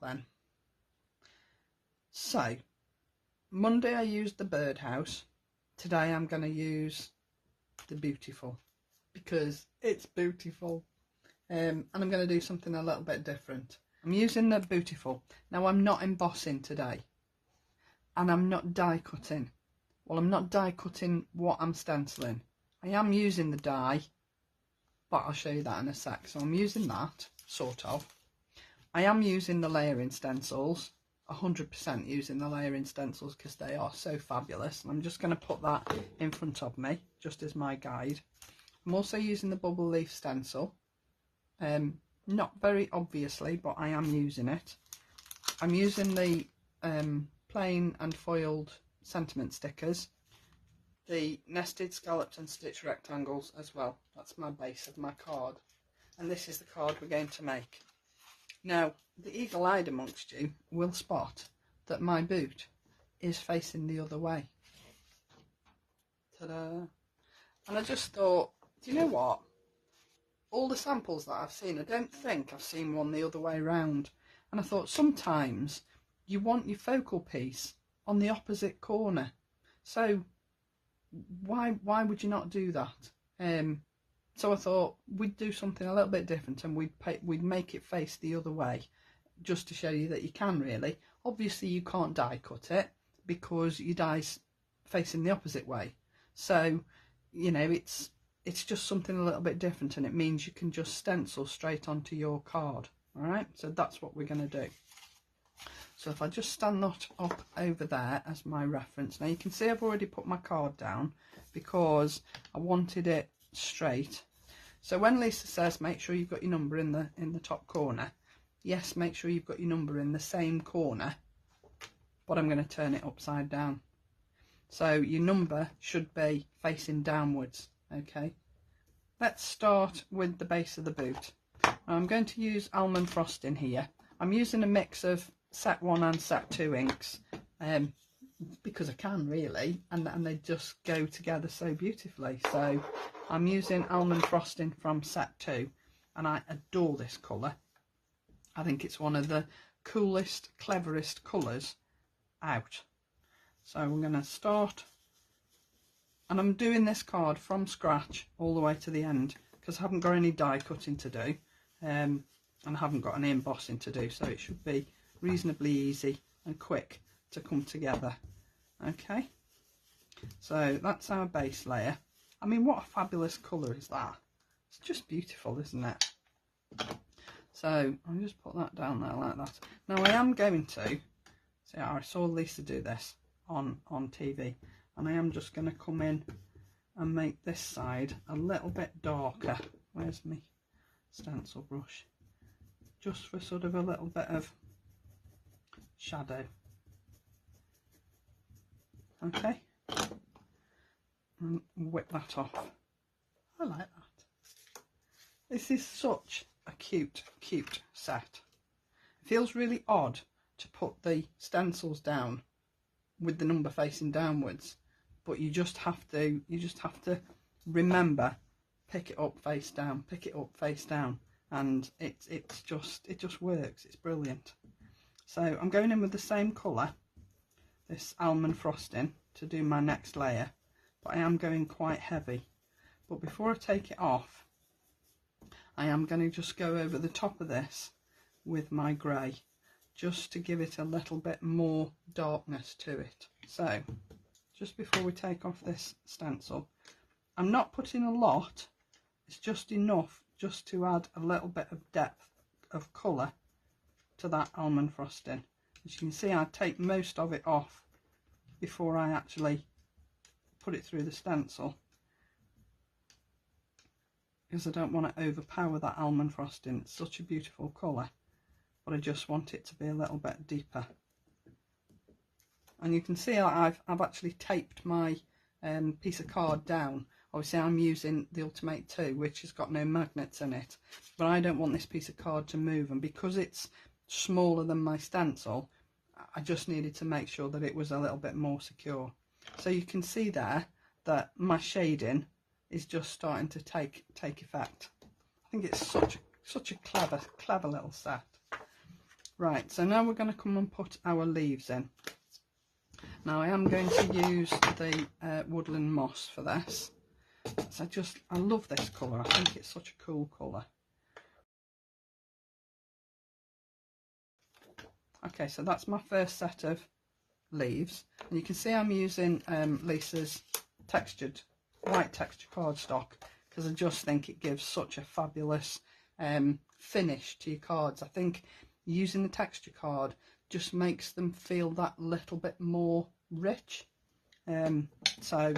then. So Monday I used the birdhouse. Today I'm going to use the Boot-Iful because it's beautiful, and I'm going to do something a little bit different. I'm using the Boot-Iful. Now I'm not embossing today, and I'm not die cutting. Well, I'm not die cutting what I'm stenciling. I am using the die, but I'll show you that in a sec. So I'm using that, sort of. I am using the layering stencils, 100% using the layering stencils because they are so fabulous. And I'm just going to put that in front of me, just as my guide. I'm also using the bubble leaf stencil. Not very obviously, but I am using it. I'm using the plain and foiled sentiment stickers, the nested scalloped and stitched rectangles as well. That's my base of my card, and this is the card we're going to make. Now, the eagle-eyed amongst you will spot that my boot is facing the other way. Ta-da! And I just thought, do you know what? All the samples that I've seen, I don't think I've seen one the other way round. And I thought sometimes you want your focal piece on the opposite corner. So why would you not do that? So I thought we'd do something a little bit different, and we'd make it face the other way, just to show you that you can really. Obviously you can't die cut it because your die's facing the opposite way. So, you know, it's just something a little bit different, and it means you can just stencil straight onto your card. All right, so that's what we're going to do. So if I just stand that up over there as my reference. Now you can see I've already put my card down because I wanted it straight. So when Lisa says make sure you've got your number in the top corner, yes, make sure you've got your number in the same corner, but I'm going to turn it upside down. So your number should be facing downwards. Okay, let's start with the base of the boot. Now I'm going to use almond frosting here. I'm using a mix of set 1 and set 2 inks because I can really, and they just go together so beautifully. So I'm using almond frosting from set 2, and I adore this colour. I think it's one of the coolest, cleverest colours out. So we're going to start, and I'm doing this card from scratch all the way to the end because I haven't got any die cutting to do, and I haven't got any embossing to do, so it should be reasonably easy and quick to come together. Okay, so that's our base layer. I mean, what a fabulous colour is that? It's just beautiful, isn't it? So I'll just put that down there like that. Now I am going to, see, I saw Lisa do this on TV, and I am just going to come in and make this side a little bit darker. Where's my stencil brush? Just for sort of a little bit of shadow. Okay, and whip that off. I like that. This is such a cute set. It feels really odd to put the stencils down with the number facing downwards, but you just have to remember, pick it up face down, pick it up face down, and it just works. It's brilliant. So I'm going in with the same colour, this almond frosting, to do my next layer, but I am going quite heavy. But before I take it off, I am going to just go over the top of this with my grey, just to give it a little bit more darkness to it. So just before we take off this stencil, I'm not putting a lot, it's just enough just to add a little bit of depth of colour to that almond frosting. As you can see, I take most of it off before I actually put it through the stencil, because I don't want to overpower that almond frosting. It's such a beautiful colour, but I just want it to be a little bit deeper. And you can see I've actually taped my piece of card down. Obviously I'm using the Ultimate 2, which has got no magnets in it, but I don't want this piece of card to move, and because it's smaller than my stencil, I just needed to make sure that it was a little bit more secure. So you can see there that my shading is just starting to take effect. I think it's such a clever little set. Right, so now we're going to come and put our leaves in. Now I am going to use the woodland moss for this. So I love this colour. I think it's such a cool colour. Okay, so that's my first set of leaves. And you can see I'm using Lisa's white texture cardstock, because I just think it gives such a fabulous finish to your cards. I think using the texture card just makes them feel that little bit more rich. So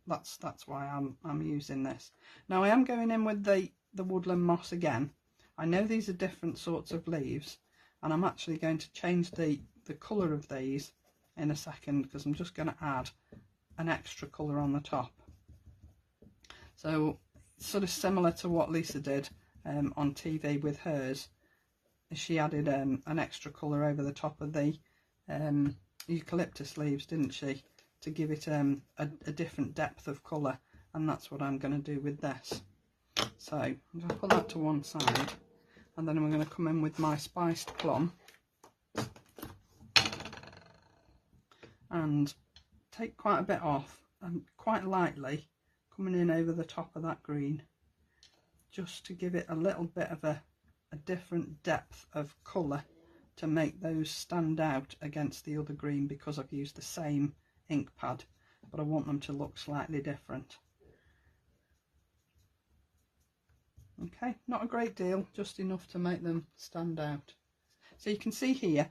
that's why I'm using this. Now I am going in with the woodland moss again. I know these are different sorts of leaves, and I'm actually going to change the colour of these in a second, because I'm just going to add an extra colour on the top. So sort of similar to what Lisa did on TV with hers. She added an extra colour over the top of the eucalyptus leaves, didn't she, to give it a different depth of colour, and that's what I'm going to do with this. So I'm going to put that to one side, and then I'm going to come in with my spiced plum and take quite a bit off, and quite lightly coming in over the top of that green, just to give it a little bit of a different depth of colour, to make those stand out against the other green, because I've used the same ink pad, but I want them to look slightly different. Okay, not a great deal, just enough to make them stand out. So you can see here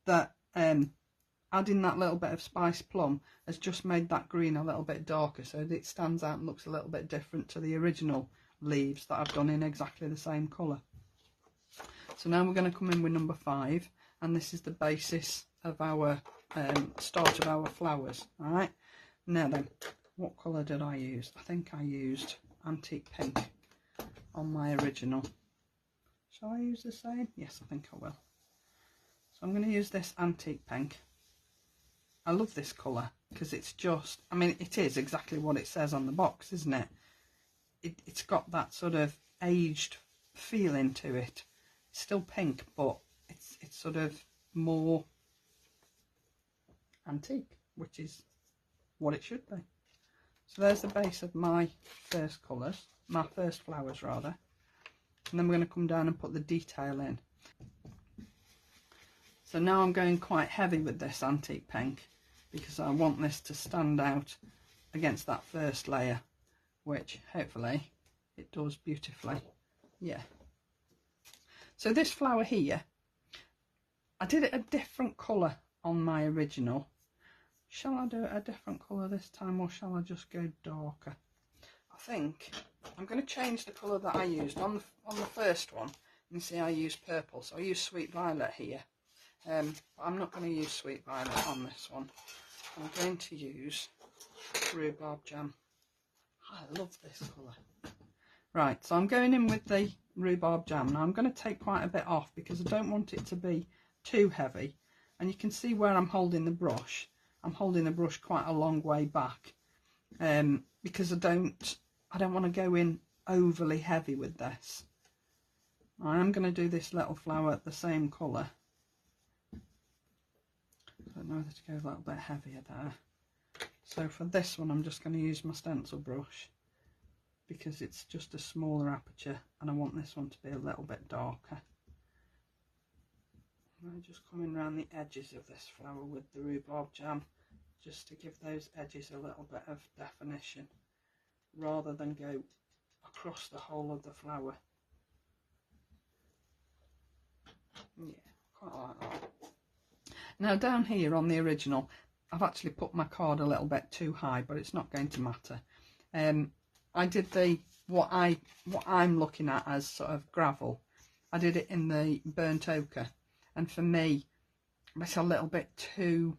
that adding that little bit of spiced plum has just made that green a little bit darker, so that it stands out and looks a little bit different to the original leaves that I've done in exactly the same colour. So now we're going to come in with number 5, and this is the basis of our start of our flowers. All right, now then, what colour did I use? I think I used antique pink on my original. Shall I use the same? Yes, I think I will. So I'm going to use this antique pink. I love this colour because it's just, I mean, it is exactly what it says on the box, isn't it? It's got that sort of aged feeling to it. It's still pink, but it's sort of more antique, which is what it should be. So there's the base of my first colours, my first flowers rather, and then we're going to come down and put the detail in. So now I'm going quite heavy with this antique pink, because I want this to stand out against that first layer, which hopefully it does beautifully. Yeah. So this flower here, I did it a different colour on my original. Shall I do it a different colour this time, or shall I just go darker? I think I'm going to change the colour that I used on the first one. You can see I used purple, so I used sweet violet here. But I'm not going to use sweet violet on this one. I'm going to use rhubarb jam. I love this colour. Right, so I'm going in with the rhubarb jam. Now I'm going to take quite a bit off, because I don't want it to be too heavy. And you can see where I'm holding the brush. I'm holding the brush quite a long way back, because I don't want to go in overly heavy with this. I am going to do this little flower the same colour. I don't know whether to go a little bit heavier there. So for this one I'm just going to use my stencil brush, because it's just a smaller aperture and I want this one to be a little bit darker. I'm just coming around the edges of this flower with the rhubarb jam, just to give those edges a little bit of definition, rather than go across the whole of the flower. Yeah, quite like that. Now down here on the original, I've actually put my card a little bit too high, but it's not going to matter. I did what I'm looking at as sort of gravel. I did it in the burnt ochre, and for me, it's a little bit too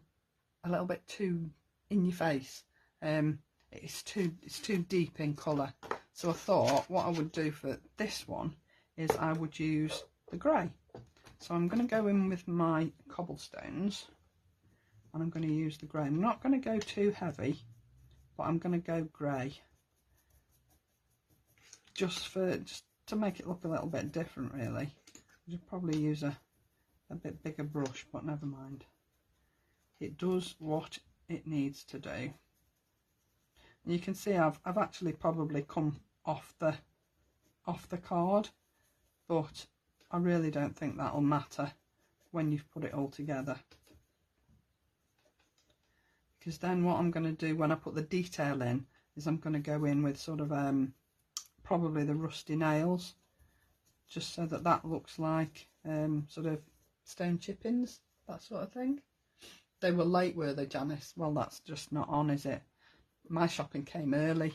in your face. It's too deep in colour. So I thought what I would do for this one is I would use the grey. So I'm going to go in with my cobblestones, and I'm going to use the grey. I'm not going to go too heavy, but I'm going to go grey, just to make it look a little bit different really. I'll probably use a a bit bigger brush, but never mind. It does what it needs to do. And you can see I've actually probably come off the card, but I really don't think that'll matter when you've put it all together. Because then what I'm going to do when I put the detail in is I'm going to go in with sort of probably the rusty nails, just so that that looks like sort of stone chippings, that sort of thing. They were late, were they, Janice? Well, that's just not on, is it? My shopping came early.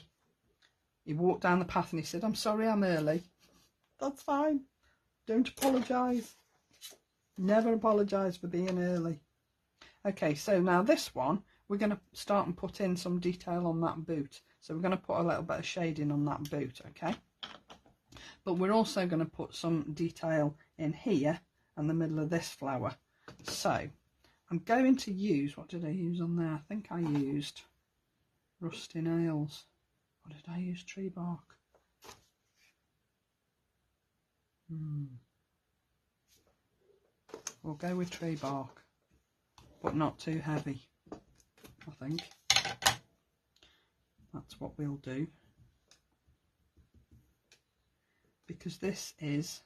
He walked down the path and he said, "I'm sorry I'm early." That's fine. Don't apologise. Never apologise for being early. Okay, so now this one, we're going to start and put in some detail on that boot. So we're going to put a little bit of shading on that boot, okay? But we're also going to put some detail in here and the middle of this flower. So I'm going to use, what did I use on there? I think I used rusty nails. Or did I use tree bark? We'll go with tree bark, but not too heavy, I think. That's what we'll do. Because this is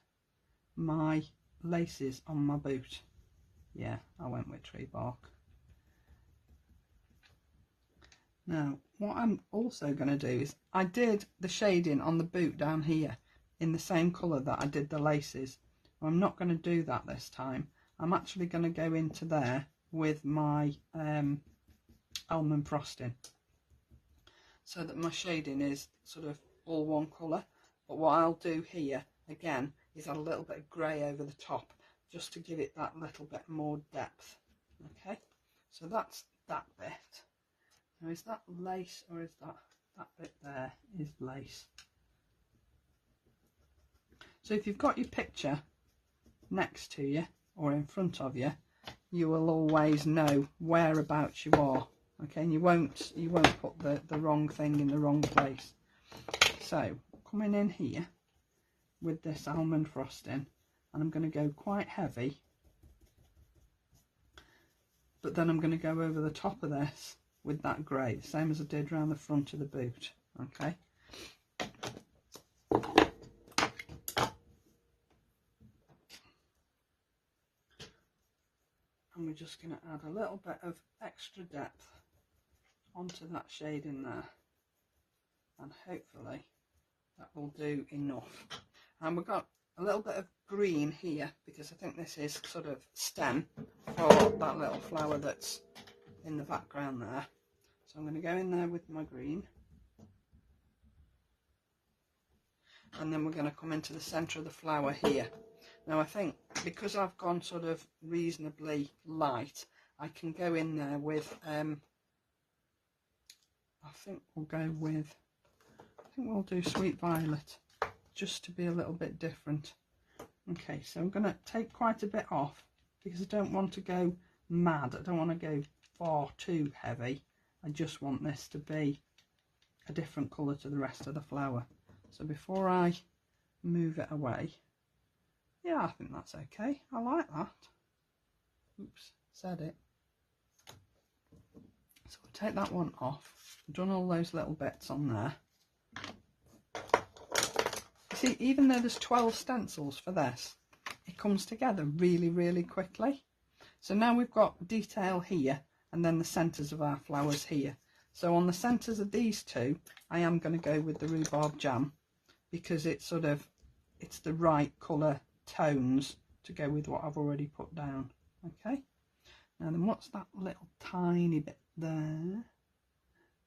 my laces on my boot. Yeah, I went with tree bark. Now, what I'm also going to do is, I did the shading on the boot down here in the same colour that I did the laces. I'm not going to do that this time. I'm actually going to go into there with my almond frosting, so that my shading is sort of all one colour. But what I'll do here again is add a little bit of grey over the top, just to give it that little bit more depth. Okay, so that's that bit. Now, is that lace, or is that bit there is lace? So if you've got your picture next to you or in front of you, you will always know whereabouts you are. Okay, and you won't put the wrong thing in the wrong place. So coming in here with this almond frosting, and I'm going to go quite heavy, but then I'm going to go over the top of this with that grey, the same as I did around the front of the boot. Okay, and we're just going to add a little bit of extra depth onto that shade in there, and hopefully that will do enough. And we've got a little bit of green here, because I think this is sort of stem for that little flower that's in the background there. So I'm going to go in there with my green, and then we're going to come into the centre of the flower here. Now I think because I've gone sort of reasonably light, I can go in there with I think we'll do Sweet Violet, just to be a little bit different. Okay, so I'm going to take quite a bit off, because I don't want to go mad. I don't want to go far too heavy. I just want this to be a different colour to the rest of the flower. So before I move it away, yeah, I think that's okay. I like that. Oops, said it. So we'll take that one off. I've done all those little bits on there. You see, even though there's 12 stencils for this, it comes together really, really quickly. So now we've got detail here, and then the centres of our flowers here. So on the centres of these two, I am going to go with the rhubarb jam, because it's it's the right colour tones to go with what I've already put down. Okay, now then, what's that little tiny bit there?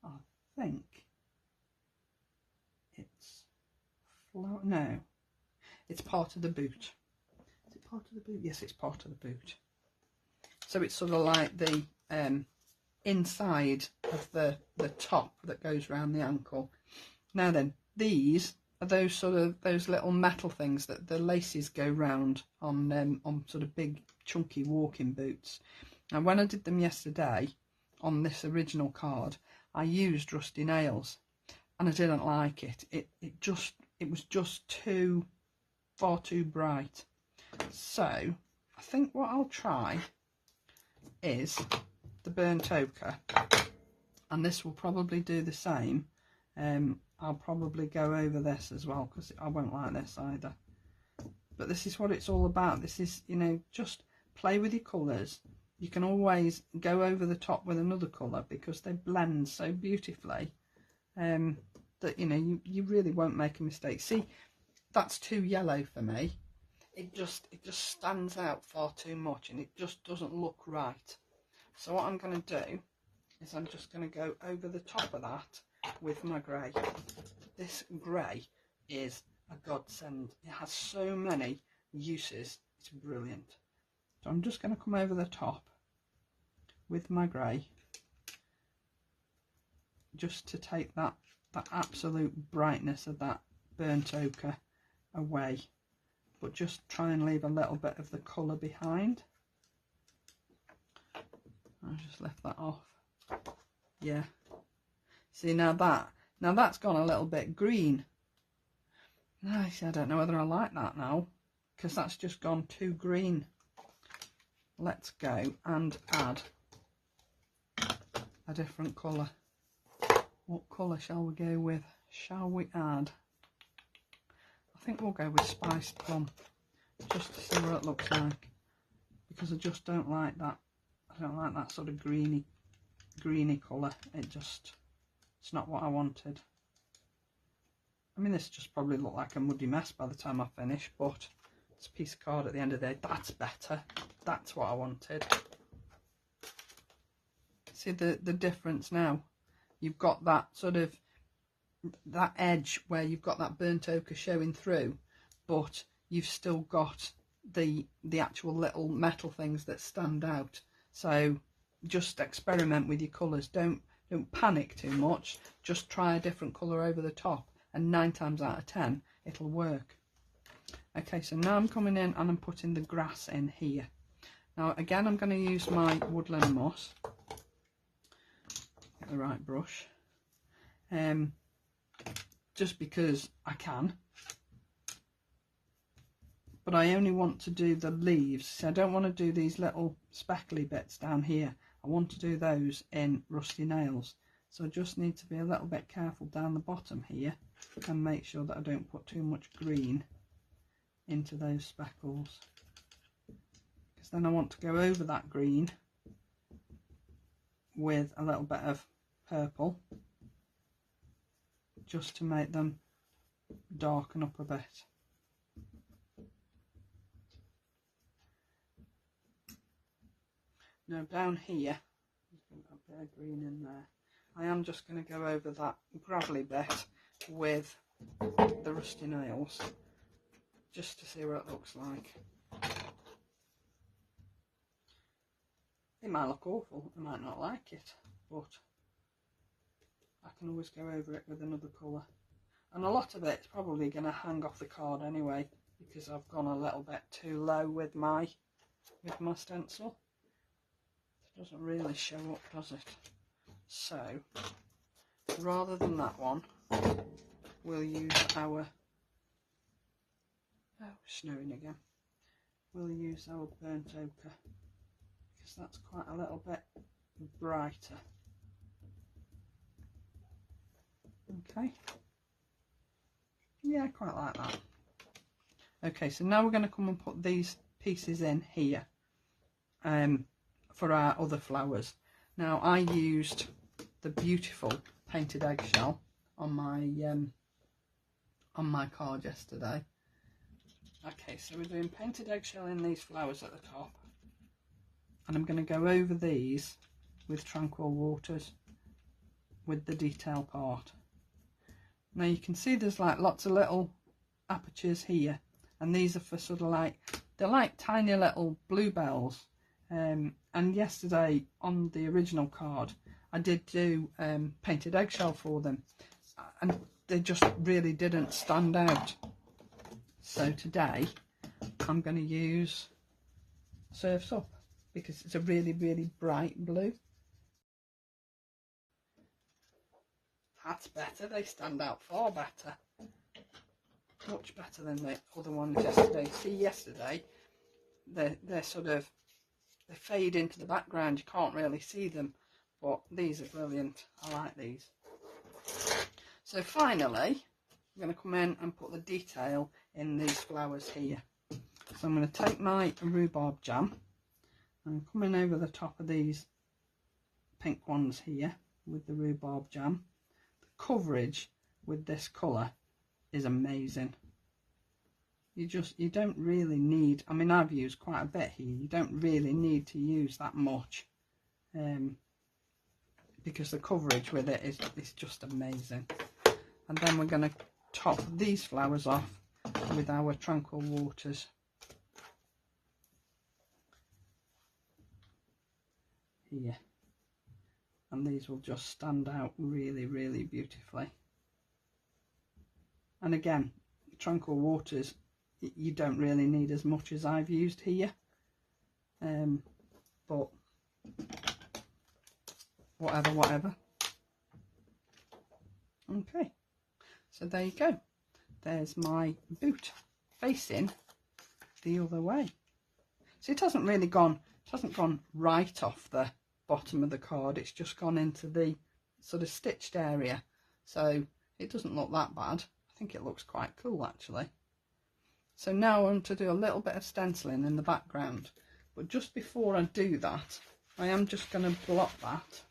I think it's flower. No, it's part of the boot. Is it part of the boot? Yes, it's part of the boot. So it's sort of like the inside of the top that goes around the ankle. Now then, these are those little metal things that the laces go round on sort of big chunky walking boots. And when I did them yesterday on this original card, I used rusty nails, and I didn't like it. It was just far too bright. So I I think what I'll try is the burnt ochre, and this will probably do the same. I'll probably go over this as well, because I won't like this either. But this is what it's all about. This is, you know, just play with your colours. You can always go over the top with another colour, because they blend so beautifully that, you know, you really won't make a mistake. See, that's too yellow for me. It just stands out far too much, and it just doesn't look right. So what I'm going to do is I'm just going to go over the top of that with my grey. This grey is a godsend. It has so many uses. It's brilliant. So I'm just going to come over the top with my grey, just to take that absolute brightness of that burnt ochre away, but just try and leave a little bit of the colour behind. I'll just lift that off. Yeah. See, now that's gone a little bit green. Nice. I don't know whether I like that now, because that's just gone too green. Let's go and add a different colour. What colour shall we go with? Shall we add? I think we'll go with spiced plum, just to see what it looks like, because I just don't like that. I don't like that sort of greeny colour. It's not what I wanted. I mean, this just probably looked like a muddy mess by the time I finish, but it's a piece of card at the end of the day. That's better. That's what I wanted. See the difference now? You've got that sort of, that edge where you've got that burnt ochre showing through, but you've still got the actual little metal things that stand out. So just experiment with your colours. Don't panic too much. Just try a different colour over the top, and 9 times out of 10 it'll work. Okay, so now I'm coming in and I'm putting the grass in here. Now again, I'm going to use my woodland moss. Get the right brush. Just because I can. But I only want to do the leaves. So I don't want to do these little speckly bits down here. I want to do those in Rusty Nails. So I just need to be a little bit careful down the bottom here and make sure that I don't put too much green into those speckles, because then I want to go over that green with a little bit of purple, just to make them darken up a bit. Now down here, there's a bit of green in there. I am just going to go over that gravelly bit with the Rusty Nails, just to see what it looks like. It might look awful, I might not like it, but I can always go over it with another colour. And a lot of it's probably going to hang off the card anyway, because I've gone a little bit too low with my stencil. It doesn't really show up, does it? So rather than that one, we'll use our, oh, snowing again. We'll use our burnt ochre, because that's quite a little bit brighter. Okay. Yeah, I quite like that. Okay, so now we're going to come and put these pieces in here for our other flowers. Now I used the Boot-Iful painted eggshell on my card yesterday. Okay, so we're doing painted eggshell in these flowers at the top, and I'm going to go over these with Tranquil Waters with the detail part. Now you can see there's like lots of little apertures here, and these are for sort of like, they're like tiny little bluebells. And yesterday on the original card I did do painted eggshell for them, and they just really didn't stand out. So today I'm going to use Surf's Up, because it's a really, really bright blue. That's better, they stand out far better. Much better than the other ones yesterday. See, yesterday they're sort of, they fade into the background, you can't really see them, but these are brilliant. I like these. So finally I'm going to come in and put the detail in these flowers here. So I'm going to take my rhubarb jam and come in over the top of these pink ones here with the rhubarb jam. The coverage with this colour is amazing. You don't really need, I mean, I've used quite a bit here, you don't really need to use that much, because the coverage with it is just amazing. And then we're going to top these flowers off with our tranquil waters. Here. And these will just stand out really, really beautifully. And again, tranquil waters, you don't really need as much as I've used here, but whatever. Okay, so there you go. There's my boot facing the other way. So it hasn't gone right off the bottom of the card, it's just gone into the sort of stitched area, so it doesn't look that bad. I think it looks quite cool actually. So now I want to do a little bit of stenciling in the background, but just before I do that, I am just going to blot that,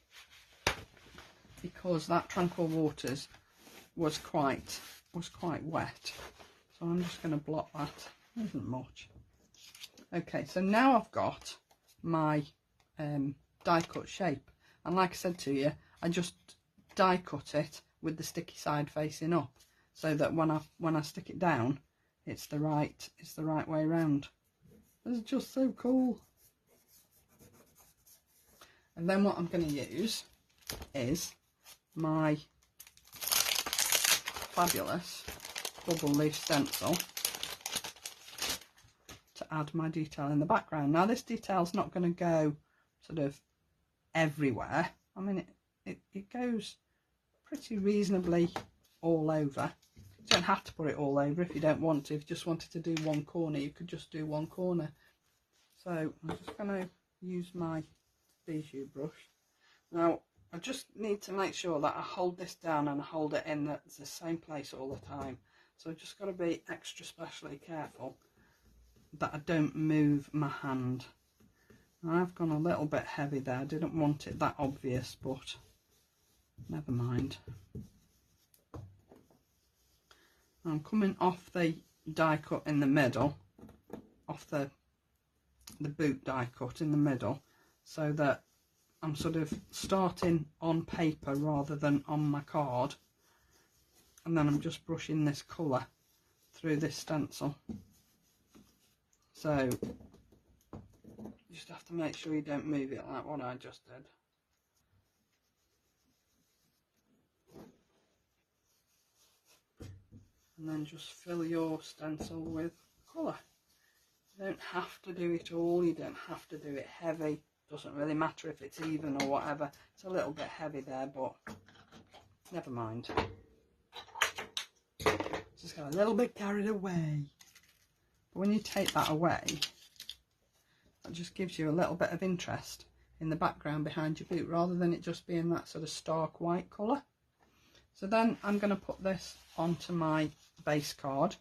because that tranquil waters was quite wet. So I'm just going to blot that. There isn't much. Okay, so now I've got my die cut shape, and like I said to you, I just die cut it with the sticky side facing up, so that when I stick it down, it's the right way around. It's just so cool. And then what I'm going to use is my fabulous bubble leaf stencil to add my detail in the background. Now this detail's not going to go sort of everywhere. I mean, it goes pretty reasonably all over. You don't have to put it all over if you don't want to. If you just wanted to do one corner, you could just do one corner. So I'm just going to use my bijou brush. Now I just need to make sure that I hold this down and I hold it in the same place all the time. So I've just got to be extra specially careful that I don't move my hand. I've gone a little bit heavy there. I didn't want it that obvious, but never mind. I'm coming off the die cut in the middle, off the boot die cut in the middle, so that I'm sort of starting on paper rather than on my card, and then I'm just brushing this colour through this stencil. So you just have to make sure you don't move it like what I just did. And then just fill your stencil with colour. You don't have to do it all, you don't have to do it heavy. Doesn't really matter if it's even or whatever. It's a little bit heavy there, but never mind. Just got a little bit carried away. But when you take that away, that just gives you a little bit of interest in the background behind your boot, rather than it just being that sort of stark white colour. So then I'm going to put this onto my base card,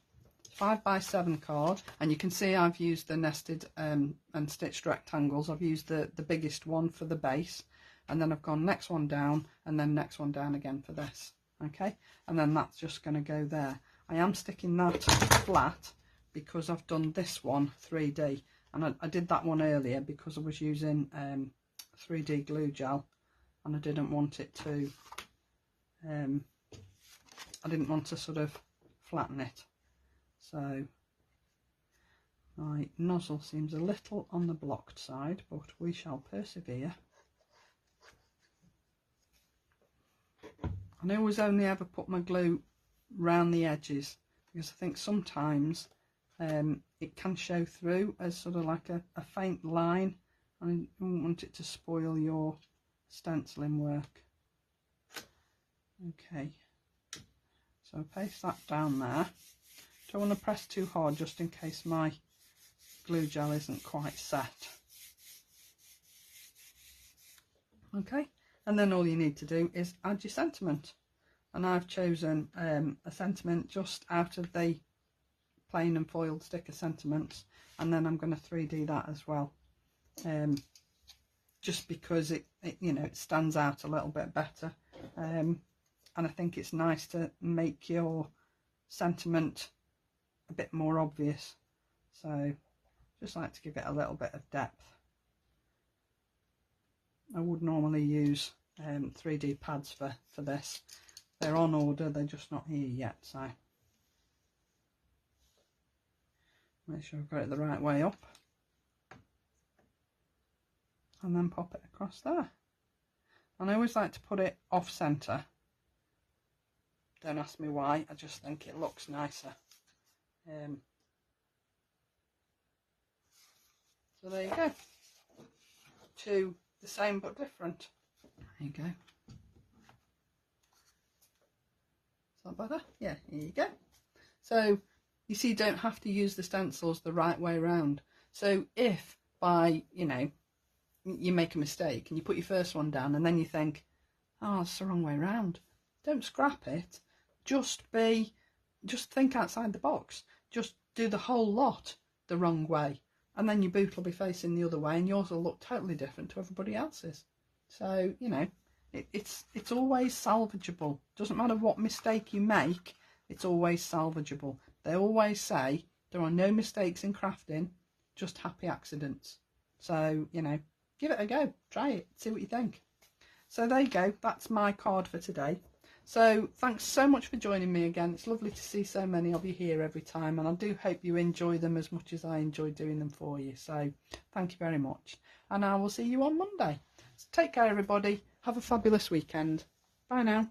5x7 card, and you can see I've used the nested and stitched rectangles. I've used the biggest one for the base, and then I've gone next one down and then next one down again for this. Okay, and then that's just going to go there. I am sticking that flat because I've done this one 3D, and I did that one earlier because I was using 3D glue gel, and I didn't want it to I didn't want to sort of flatten it. So my nozzle seems a little on the blocked side, but we shall persevere. And I always only ever put my glue round the edges, because I think sometimes it can show through as sort of like a faint line, and I don't want it to spoil your stenciling work. Okay, so I paste that down there. Don't want to press too hard just in case my glue gel isn't quite set. Okay, and then all you need to do is add your sentiment, and I've chosen a sentiment just out of the plain and foiled sticker sentiments, and then I'm going to 3D that as well, just because it you know, it stands out a little bit better, and I think it's nice to make your sentiment a bit more obvious, so just like to give it a little bit of depth. I would normally use 3D pads for this. They're on order, they're just not here yet, so make sure I've got it the right way up, and then pop it across there. And I always like to put it off centre. Don't ask me why, I just think it looks nicer. So there you go, two the same but different. There you go. Is that better? Yeah, here you go. So you see, you don't have to use the stencils the right way around. So if by, you know, you make a mistake and you put your first one down and then you think, oh, it's the wrong way around, don't scrap it. Just think outside the box. Just do the whole lot the wrong way, and then your boot will be facing the other way and yours will look totally different to everybody else's. So, you know, it's always salvageable. Doesn't matter what mistake you make, it's always salvageable. They always say there are no mistakes in crafting, just happy accidents. So, you know, give it a go, try it, see what you think. So there you go, that's my card for today. So thanks so much for joining me again. It's lovely to see so many of you here every time, and I do hope you enjoy them as much as I enjoy doing them for you. So thank you very much, and I will see you on Monday. So take care everybody, have a fabulous weekend. Bye now.